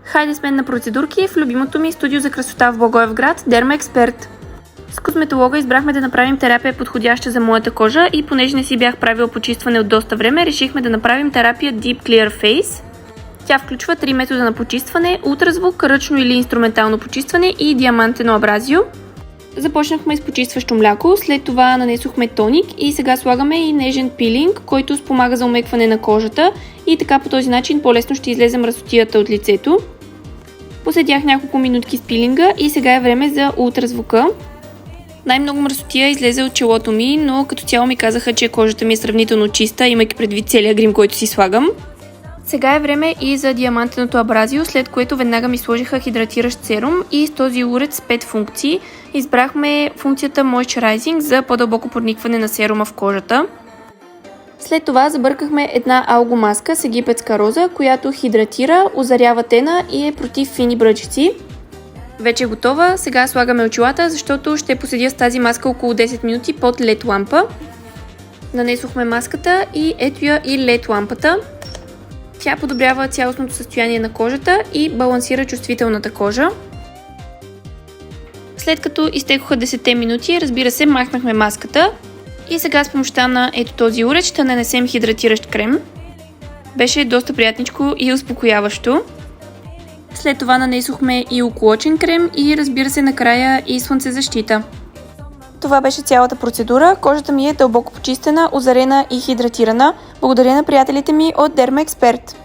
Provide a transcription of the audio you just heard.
Хайде сме на процедурки в любимото ми студио за красота в Благоевград, Дерма Експерт. С косметолога избрахме да направим терапия подходяща за моята кожа и понеже не си бях правила почистване от доста време, решихме да направим терапия Deep Clear Face. Тя включва 3 метода на почистване: ултразвук, ръчно или инструментално почистване и диамантено абразио. Започнахме с почистващо мляко, след това нанесохме тоник и сега слагаме и нежен пилинг, който спомага за омекване на кожата и така по този начин по-лесно ще излезе мръсотията от лицето. Посетях няколко минутки с пилинга и сега е време за ултразвука. Най-много мръсотия излезе от челото ми, но като цяло ми казаха, че кожата ми е сравнително чиста, имайки предвид целия грим, който си слагам. Сега е време и за диамантеното абразио, след което веднага ми сложиха хидратиращ серум и с този уред с 5 функции избрахме функцията Moisturizing за по-дълбоко проникване на серума в кожата. След това забъркахме една алгомаска с египетска роза, която хидратира, озарява тена и е против фини бръчици. Вече е готова, сега слагаме очилата, защото ще поседя с тази маска около 10 минути под LED лампа. Нанесохме маската и ето я и LED лампата. Тя подобрява цялостното състояние на кожата и балансира чувствителната кожа. След като изтекоха 10 минути, разбира се, махнахме маската и сега с помощта на ето този уред ще нанесем хидратиращ крем. Беше доста приятничко и успокояващо. След това нанесохме и околочен крем и разбира се накрая и слънцезащита. Това беше цялата процедура. Кожата ми е дълбоко почистена, озарена и хидратирана. Благодаря на приятелите ми от Дерма Експерт.